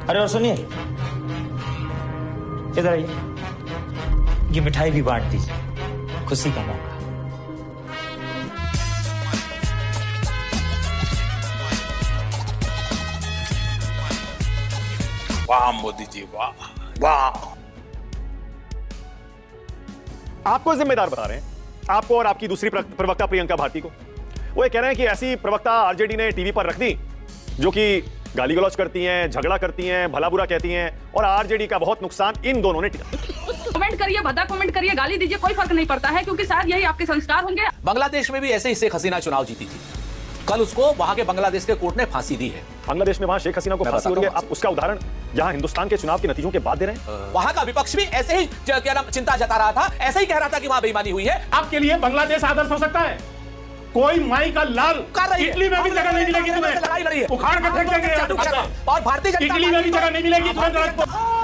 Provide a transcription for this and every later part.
अरे और सुनिए, इधर आइए, ये मिठाई भी बांट दीजिए, खुशी का मौका। वाह मोदी जी, वाह वाह। आपको जिम्मेदार बता रहे हैं, आपको और आपकी दूसरी प्रवक्ता प्रियंका भारती को। वो ये कह रहे हैं कि ऐसी प्रवक्ता आरजेडी ने टीवी पर रख दी जो कि गाली गलौज करती हैं, झगड़ा करती हैं, भला बुरा कहती हैं, और आरजेडी का बहुत नुकसान इन दोनों ने किया। कमेंट करिए, भद्दा कमेंट करिए, गाली दीजिए, कोई फर्क नहीं पड़ता है, क्योंकि शायद यही आपके संस्कार होंगे। बांग्लादेश में भी ऐसे ही शेख हसीना चुनाव जीती थी। कल उसको वहां के बांग्लादेश के कोर्ट ने फांसी दी है। बांग्लादेश में वहां शेख हसीना को फांसी हो रही है, आप उसका उदाहरण यहाँ हिंदुस्तान के चुनाव के नतीजों के बाद दे रहे हैं। वहां का विपक्ष भी ऐसे ही क्या नाम चिंता जता रहा था, ऐसे ही कह रहा था कि वहां बेईमानी हुई है। आपके लिए बांग्लादेश आदर्श हो सकता है। कोई माई का लाल इटली में भी जगह नहीं मिलेगी तुम्हें, उखाड़ के फेंक देंगे। और भारतीय जनता इटली में भी जगह नहीं मिलेगी तुम्हें।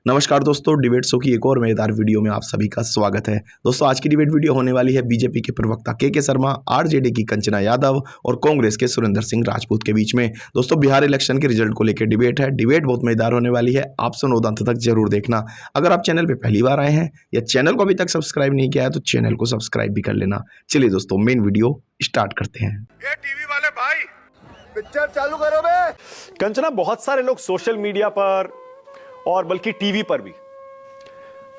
नमस्कार दोस्तों, डिबेट शो की एक और मजेदार वीडियो में आप सभी का स्वागत है। दोस्तों, आज की डिबेट वीडियो होने वाली है बीजेपी के प्रवक्ता के शर्मा, आरजेडी की कंचना यादव और कांग्रेस के सुरेंद्र सिंह राजपूत के बीच में। दोस्तों, बिहार इलेक्शन के रिजल्ट को लेकर डिबेट है। डिबेट बहुत मजेदार होने वाली है, आप सुनो अंत तक जरूर देखना। अगर आप चैनल पर पहली बार आए हैं या चैनल को अभी तक सब्सक्राइब नहीं किया है तो चैनल को सब्सक्राइब भी कर लेना। चलिए दोस्तों, मेन वीडियो स्टार्ट करते हैं। ये टीवी वाले भाई पिक्चर चालू करो बे। कंचना, बहुत सारे लोग सोशल मीडिया पर और बल्कि टीवी पर भी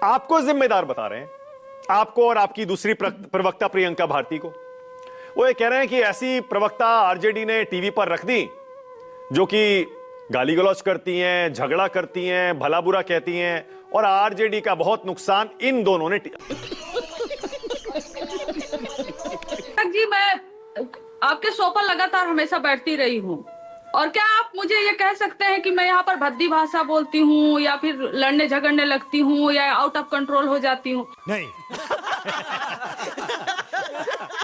आपको जिम्मेदार बता रहे हैं, आपको और आपकी दूसरी प्रवक्ता प्रियंका भारती को। वो ये कह रहे हैं कि ऐसी प्रवक्ता आरजेडी ने टीवी पर रख दी जो कि गाली गलौज करती हैं, झगड़ा करती हैं, भला बुरा कहती हैं, और आरजेडी का बहुत नुकसान इन दोनों ने जी, मैं आपके शो पर लगातार हमेशा बैठती रही हूँ, और क्या आप मुझे ये कह सकते हैं कि मैं यहाँ पर भद्दी भाषा बोलती हूँ या फिर लड़ने झगड़ने लगती हूँ या आउट ऑफ कंट्रोल हो जाती हूँ? नहीं।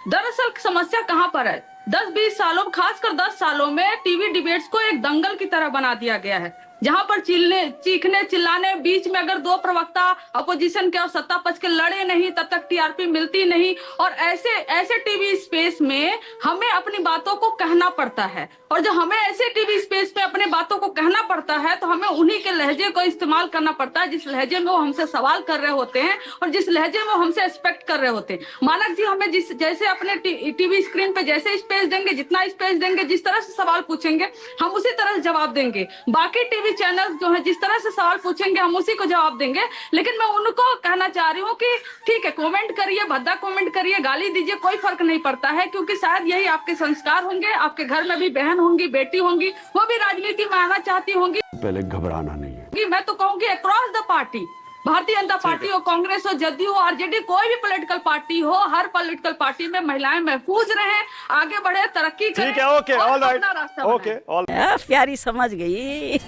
दरअसल समस्या कहाँ पर है? 10-20 सालों, खासकर 10 सालों में टीवी डिबेट्स को एक दंगल की तरह बना दिया गया है, जहां पर चीखने चिल्लाने, बीच में अगर दो प्रवक्ता अपोजिशन के और सत्ता पक्ष के लड़े नहीं तब तक टीआरपी मिलती नहीं। और ऐसे टीवी स्पेस में हमें अपनी बातों को कहना पड़ता है, और जब हमें ऐसे टीवी स्पेस में अपने बातों को कहना पड़ता है तो हमें उन्हीं के लहजे को इस्तेमाल करना पड़ता है जिस लहजे में वो हमसे सवाल कर रहे होते हैं और जिस लहजे में वो हमसे एक्सपेक्ट कर रहे होते हैं। मानक जी हमें जैसे अपने टीवी स्क्रीन पे जैसे स्पेस देंगे, जितना स्पेस देंगे, जिस तरह से सवाल पूछेंगे हम उसी तरह से जवाब देंगे। बाकी टीवी चैनल जो है जिस तरह से सवाल पूछेंगे हम उसी को जवाब देंगे। लेकिन मैं उनको कहना चाह रही हूँ कि ठीक है, कमेंट करिए, भद्दा कमेंट करिए, गाली दीजिए, कोई फर्क नहीं पड़ता है, क्योंकि शायद यही आपके संस्कार होंगे। आपके घर में भी बहन होंगी, बेटी होंगी, वो भी राजनीति में आना चाहती होंगी। पहले घबराना नहीं है। मैं तो कहूँगी across the party, Bharatiya Janata party हो, कांग्रेस हो, जदयू हो, आरजेडी, कोई भी पॉलिटिकल पार्टी हो, हर पॉलिटिकल पार्टी में महिलाएं महफूज रहें, आगे बढ़े, तरक्की करें। ठीक है, okay, all right, okay, all प्यारी समझ गई।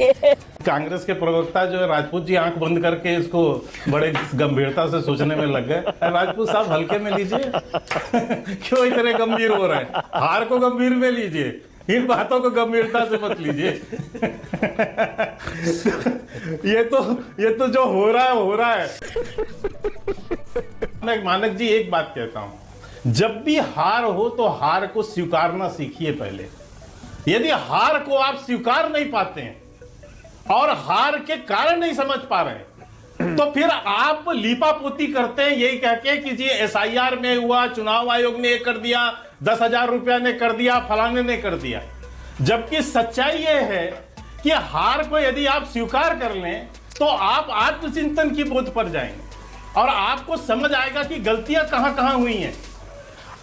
कांग्रेस के प्रवक्ता जो है राजपूत जी आंख बंद करके इसको बड़े गंभीरता से सोचने में लग गए। राजपूत साहब हल्के में लीजिए। क्यों इतने गंभीर हो रहे हैं? हार को गंभीर में लीजिए, इन बातों को गंभीरता से मत लीजिए। ये तो जो हो रहा है हो रहा है। मैं मानक जी एक बात कहता हूं, जब भी हार हो तो हार को स्वीकारना सीखिए पहले। यदि हार को आप स्वीकार नहीं पाते हैं और हार के कारण नहीं समझ पा रहे हैं तो फिर आप लीपापोती करते हैं यही कह के कि जी एसआईआर में हुआ, चुनाव आयोग ने ये कर दिया, 10,000 रुपया ने कर दिया, फलाने ने कर दिया। जबकि सच्चाई यह है कि हार को यदि आप स्वीकार कर लें तो आप आत्मचिंतन की बोध पर जाएंगे और आपको समझ आएगा कि गलतियां कहां कहां हुई हैं।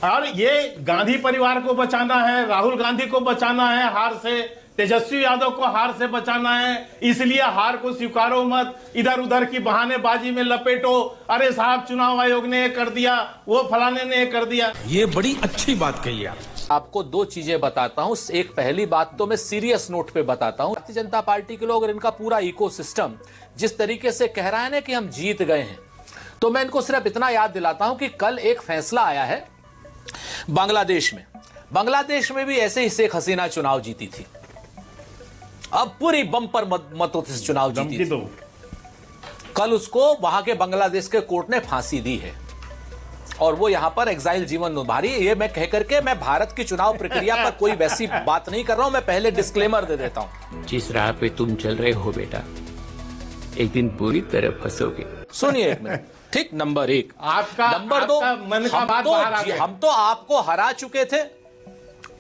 और ये गांधी परिवार को बचाना है, राहुल गांधी को बचाना है हार से, तेजस्वी यादव को हार से बचाना है, इसलिए हार को स्वीकारो मत, इधर उधर की बहानेबाजी में लपेटो। अरे साहब, चुनाव आयोग ने ये कर दिया, वो फलाने ने ये कर दिया। ये बड़ी अच्छी बात कही आप। आपको दो चीजें बताता हूं। एक पहली बात तो मैं सीरियस नोट पे बताता हूं। भारतीय जनता पार्टी के लोग और इनका पूरा इकोसिस्टम जिस तरीके से कह रहा है ना कि हम जीत गए हैं, तो मैं इनको सिर्फ इतना याद दिलाता हूं कि कल एक फैसला आया है बांग्लादेश में भी ऐसे ही शेख हसीना चुनाव जीती थी। अब पूरी बम्पर मतों से चुनाव जीती थी। कल उसको वहां के बांग्लादेश के कोर्ट ने फांसी दी है और वो यहां पर एग्जाइल जीवन निभा। ये मैं कह करके मैं भारत की चुनाव प्रक्रिया पर कोई वैसी बात नहीं कर रहा हूं, मैं पहले डिस्क्लेमर दे देता हूं। जिस राह पे तुम चल रहे हो बेटा, एक दिन पूरी तरह फंसोगे। सुनिए एक मिनट, ठीक, नंबर 1। नंबर 2, हम तो आपको हरा चुके थे,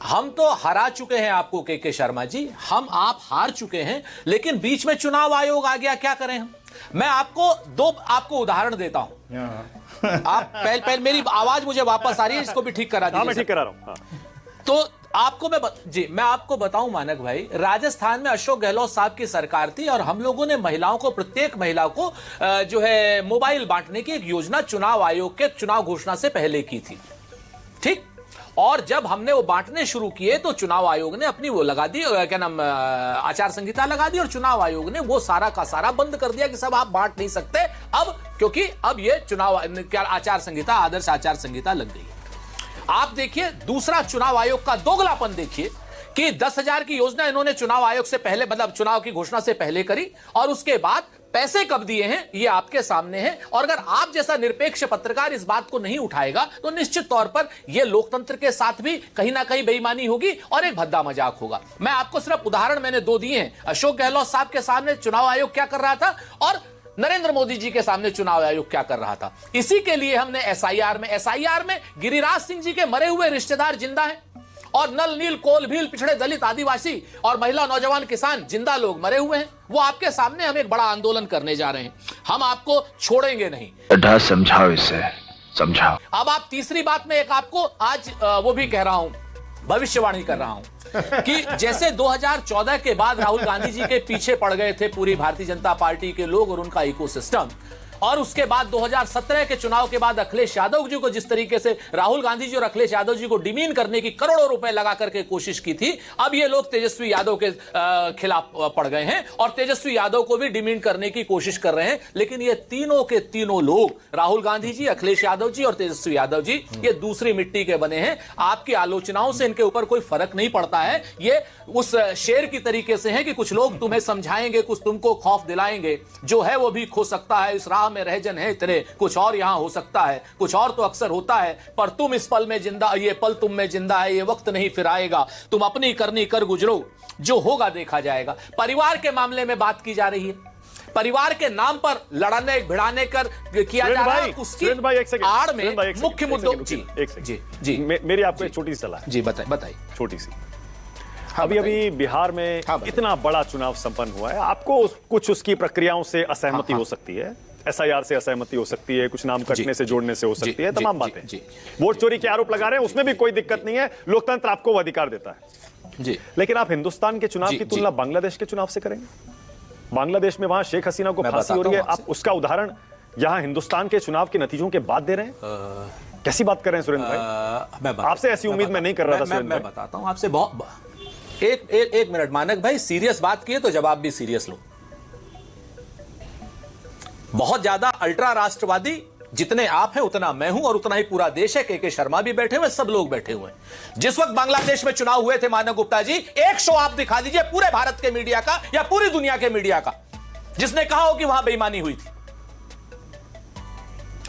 हम तो हरा चुके हैं आपको के शर्मा जी, आप हार चुके हैं, लेकिन बीच में चुनाव आयोग आ गया, क्या करें हम। मैं आपको उदाहरण देता हूं। आप पहले मेरी आवाज मुझे वापस आ रही है, इसको भी ठीक करा दीजिए। मैं ठीक करा रहा हूं। तो आपको मैं आपको बताऊं मानक भाई, राजस्थान में अशोक गहलोत साहब की सरकार थी और हम लोगों ने महिलाओं को, प्रत्येक महिला को जो है मोबाइल बांटने की एक योजना चुनाव आयोग के चुनाव घोषणा से पहले की थी, ठीक। और जब हमने वो बांटने शुरू किए तो चुनाव आयोग ने अपनी वो लगा दी, क्या नाम, आचार संहिता लगा दी और चुनाव आयोग ने वो सारा का सारा बंद कर दिया कि सब आप बांट नहीं सकते अब, क्योंकि अब ये चुनाव क्या आचार संहिता, आदर्श आचार संहिता लग गई है। आप देखिए दूसरा चुनाव आयोग का दोगलापन देखिए कि 10,000 की योजना इन्होंने चुनाव आयोग से पहले, मतलब चुनाव की घोषणा से पहले करी और उसके बाद पैसे कब दिए हैं ये आपके सामने है। और अगर आप जैसा निरपेक्ष पत्रकार इस बात को नहीं उठाएगा तो निश्चित तौर पर यह लोकतंत्र के साथ भी कहीं ना कहीं बेईमानी होगी और एक भद्दा मजाक होगा। मैं आपको सिर्फ उदाहरण मैंने 2 दिए हैं। अशोक गहलोत साहब के सामने चुनाव आयोग क्या कर रहा था और नरेंद्र मोदी जी के सामने चुनाव आयोग क्या कर रहा था। इसी के लिए हमने एसआईआर में गिरिराज सिंह जी के मरे हुए रिश्तेदार जिंदा हैं और नल नील कोल भील पिछड़े दलित आदिवासी और महिला नौजवान किसान जिंदा लोग मरे हुए हैं। वो आपके सामने हम एक बड़ा आंदोलन करने जा रहे हैं, हम आपको छोड़ेंगे नहीं। समझाओ इसे, समझाओ। अब आप तीसरी बात में एक आपको आज वो भी कह रहा हूं, भविष्यवाणी कर रहा हूं कि जैसे 2014 के बाद राहुल गांधी जी के पीछे पड़ गए थे पूरी भारतीय जनता पार्टी के लोग और उनका इकोसिस्टम, और उसके बाद 2017 के चुनाव के बाद अखिलेश यादव जी को जिस तरीके से राहुल गांधी जी और अखिलेश यादव जी को डिमीन करने की करोड़ों रुपए लगा करके कोशिश की थी, अब ये लोग तेजस्वी यादव के खिलाफ पड़ गए हैं और तेजस्वी यादव को भी डिमीन करने की कोशिश कर रहे हैं। लेकिन ये तीनों के तीनों लोग, राहुल गांधी जी, अखिलेश यादव जी और तेजस्वी यादव जी, ये दूसरी मिट्टी के बने हैं। आपकी आलोचनाओं से इनके ऊपर कोई फर्क नहीं पड़ता है। ये उस शेर की तरीके से है कि कुछ लोग तुम्हें समझाएंगे, कुछ तुमको खौफ दिलाएंगे, जो है वो भी खो सकता है, इस राह में रहजन है तेरे, कुछ और यहां हो सकता है, कुछ और तो अक्सर होता है, पर तुम इस पल में जिंदा, ये पल तुम में जिंदा है, ये वक्त नहीं फिर आएगा, तुम अपनी करनी कर गुजरो, जो होगा देखा जाएगा। परिवार के मामले में बात की जा रही है, परिवार के नाम पर लड़ने भिड़ाने कर किया जा रहा है, उसकी आड़ में मुख्य मुद्दों। जी मेरी आपको एक छोटी सी सलाह है। जी बताइए। छोटी सी, अभी बिहार में इतना बड़ा चुनाव संपन्न हुआ है, आपको कुछ उसकी प्रक्रियाओं से असहमति हो सकती है, एसआईआर से असहमति हो सकती है, कुछ नाम कटने से जोड़ने से हो सकती है, तमाम बातें। वोट चोरी के आरोप लगा रहे हैं, उसमें भी कोई दिक्कत नहीं है, लोकतंत्र आपको वो अधिकार देता है जी। लेकिन आप हिंदुस्तान के चुनाव की तुलना बांग्लादेश के चुनाव से करेंगे? बांग्लादेश में वहां शेख हसीना को फांसी हो रही है, आप उसका उदाहरण यहां हिंदुस्तान के चुनाव की नतीजों के बाद दे रहे हैं? कैसी बात कर रहे हैं सुरेंद्र भाई? आपसे ऐसी उम्मीद मैं नहीं कर रहा था। मैं बताता हूं आपसे, एक मिनट मानक भाई, सीरियस बात की है तो जवाब भी सीरियस लो। बहुत ज्यादा अल्ट्रा राष्ट्रवादी जितने आप हैं उतना मैं हूं और उतना ही पूरा देश है। के शर्मा भी बैठे हुए, सब लोग बैठे हुए हैं। जिस वक्त बांग्लादेश में चुनाव हुए थे मानक गुप्ता जी, एक शो आप दिखा दीजिए पूरे भारत के मीडिया का या पूरी दुनिया के मीडिया का जिसने कहा हो कि वहां बेईमानी हुई थी।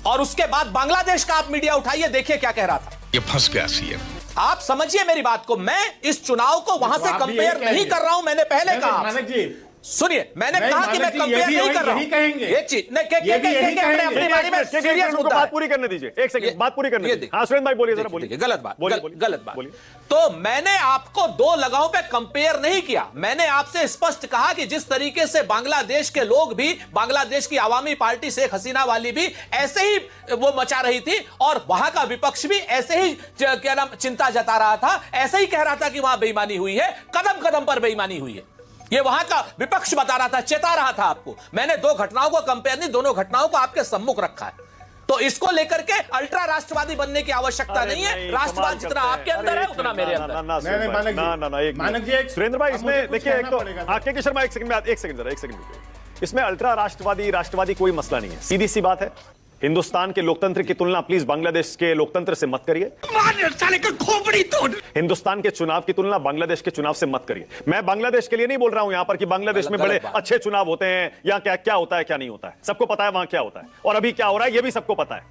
और उसके बाद बांग्लादेश का आप मीडिया उठाइए, देखिए क्या कह रहा था। ये फंस गया सीएम। आप समझिए मेरी बात को, मैं इस चुनाव को वहां से कंपेयर नहीं कर रहा हूं। मैंने पहले कहा, सुनिए, मैंने कहा कि मैं कंपेयर नहीं कर रहा हूं। एक चीज अपने बारे में सीरियस मुद्दा, बात पूरी करने दीजिए, एक सेकंड बात पूरी करने दीजिए। हाँ सुरेंद्र भाई बोलिए, जरा बोलिए। गलत बात। तो मैंने आपको 2 लगाओं पे कंपेयर नहीं किया। मैंने आपसे स्पष्ट कहा कि जिस तरीके से बांग्लादेश के लोग भी, बांग्लादेश की आवामी पार्टी शेख हसीना वाली भी ऐसे ही वो मचा रही थी और वहां का विपक्ष भी ऐसे ही क्या नाम चिंता जता रहा था, ऐसे ही कह रहा था कि वहां बेईमानी हुई है, कदम कदम पर बेईमानी हुई है। ये वहां का विपक्ष बता रहा था, चेता रहा था आपको। मैंने 2 घटनाओं को कंपेयर नहीं, दोनों घटनाओं को आपके सम्मुख रखा है। तो इसको लेकर के अल्ट्रा राष्ट्रवादी बनने की आवश्यकता नहीं है। राष्ट्रवाद जितना आपके अंदर है उतना मेरे अंदर। सुरेंद्र भाई, इसमें देखिए, एक तो के शर्मा, एक सेकंड, इसमें अल्ट्रा राष्ट्रवादी कोई मसला नहीं है, सीधी सी बात है। हिंदुस्तान के लोकतंत्र की तुलना प्लीज बांग्लादेश के लोकतंत्र से मत करिए। हिंदुस्तान के चुनाव की तुलना बांग्लादेश के चुनाव से मत करिए। मैं बांग्लादेश के लिए नहीं बोल रहा हूं यहां पर कि बांग्लादेश में बड़े अच्छे चुनाव होते हैं या क्या क्या होता है क्या नहीं होता है। सबको पता है वहां क्या होता है और अभी क्या हो रहा है यह भी सबको पता है।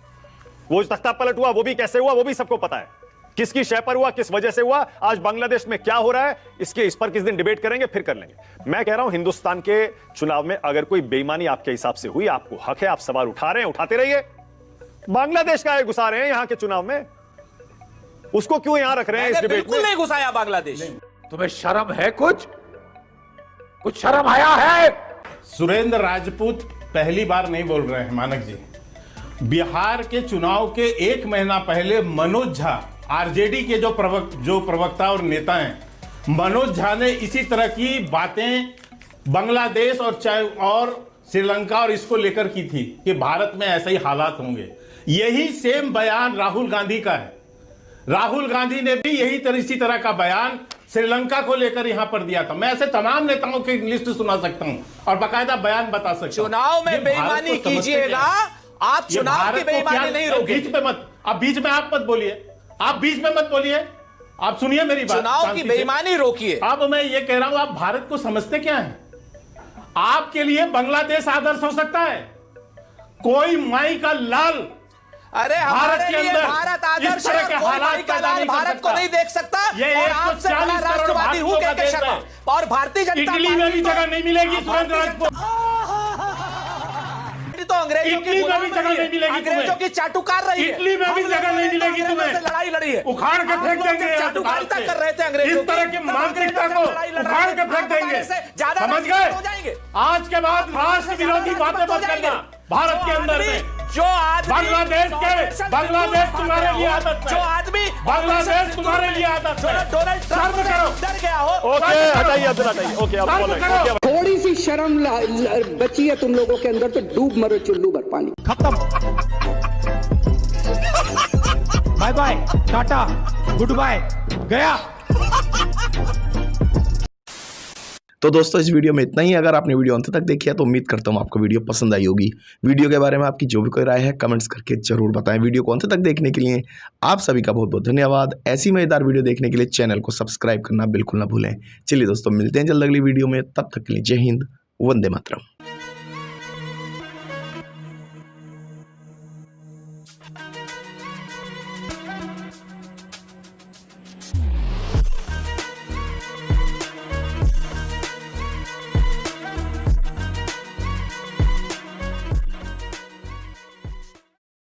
वो तख्ता पलट हुआ वो भी कैसे हुआ वो भी सबको पता है। किसकी शय पर हुआ, किस वजह से हुआ, आज बांग्लादेश में क्या हो रहा है, इस पर किस दिन डिबेट करेंगे, फिर कर लेंगे। मैं कह रहा हूं हिंदुस्तान के चुनाव में अगर कोई बेईमानी आपके हिसाब से हुई, आपको हक है, आप सवाल उठा रहे हैं, उठाते रहिए। बांग्लादेश का घुसा रहे हैं यहां के चुनाव में, उसको क्यों यहां रख रहे हैं इस डिबेट में? बिल्कुल नहीं घुसाया बांग्लादेश। तुम्हें शर्म है? कुछ शर्म आया है? सुरेंद्र राजपूत पहली बार नहीं बोल रहे हैं मानक जी। बिहार के चुनाव के 1 महीना पहले मनोज झा, आरजेडी के जो प्रवक्ता और नेता हैं, मनोज झा ने इसी तरह की बातें बांग्लादेश और श्रीलंका और इसको लेकर की थी कि भारत में ऐसे ही हालात होंगे। यही सेम बयान राहुल गांधी का है। राहुल गांधी ने भी इसी तरह का बयान श्रीलंका को लेकर यहां पर दिया था। मैं ऐसे तमाम नेताओं की लिस्ट सुना सकता हूं और बाकायदा बयान बता सकता हूं। चुनाव में बेईमानी कीजिएगा, आप चुनाव की बेईमानी नहीं रोकेंगे। बीच में मत, अब बीच में आप मत बोलिए, आप बीच में मत बोलिए, आप सुनिए मेरी बात। चुनाव की बेईमानी रोकिए। अब मैं ये कह रहा हूं, आप भारत को समझते क्या है? आपके लिए बांग्लादेश आदर्श हो सकता है, कोई माई का लाल अरे हमारे लिए भारत आदर्श है, कोई माई का लाल भारत को नहीं देख सकता। और आपसे बड़ा राष्ट्रवादी हूं के शर्मा और भारतीय जनता इटली में भी जगह नहीं मिलेगी सुरेंद्र राजपूत। तो अंग्रेजों की जगह नहीं मिलेगी, अंग्रेजों की चाटुकार रही है। इटली में भी जगह नहीं मिलेगी तुम्हें। लड़ाई लड़ी है, उखाड़ के फेंक देंगे। चाटुकारिता कर रहे थे अंग्रेजों। इस तरह की मानसिकता को उखाड़ के फेंक देंगे, समझ गए? आज के बाद राष्ट्र विरोधी बातें मत करना भारत के अंदर में। जो आदमी बांग्लादेश तुम्हारे लिए आदत है, जो आदमी बांग्लादेश तुम्हारे लिए आदत है। डोनाल्ड ट्रंप से डर गया हो। ओके हटाइए अब्दुल, हटाइए। ओके अब बोलें। थोड़ी सी शर्म बची है तुम लोगों के अंदर तो डूब मरो चुल्लू भर पानी। खत्म। Bye bye, tata, goodbye, गया। तो दोस्तों इस वीडियो में इतना ही। अगर आपने वीडियो अंत तक देखी है तो उम्मीद करता हूँ आपको वीडियो पसंद आई होगी। वीडियो के बारे में आपकी जो भी कोई राय है कमेंट्स करके जरूर बताएं। वीडियो को अंत तक देखने के लिए आप सभी का बहुत बहुत धन्यवाद। ऐसी मजेदार वीडियो देखने के लिए चैनल को सब्सक्राइब करना बिल्कुल ना भूलें। चलिए दोस्तों मिलते हैं जल्द अगली वीडियो में, तब तक के लिए जय हिंद, वंदे मातरम।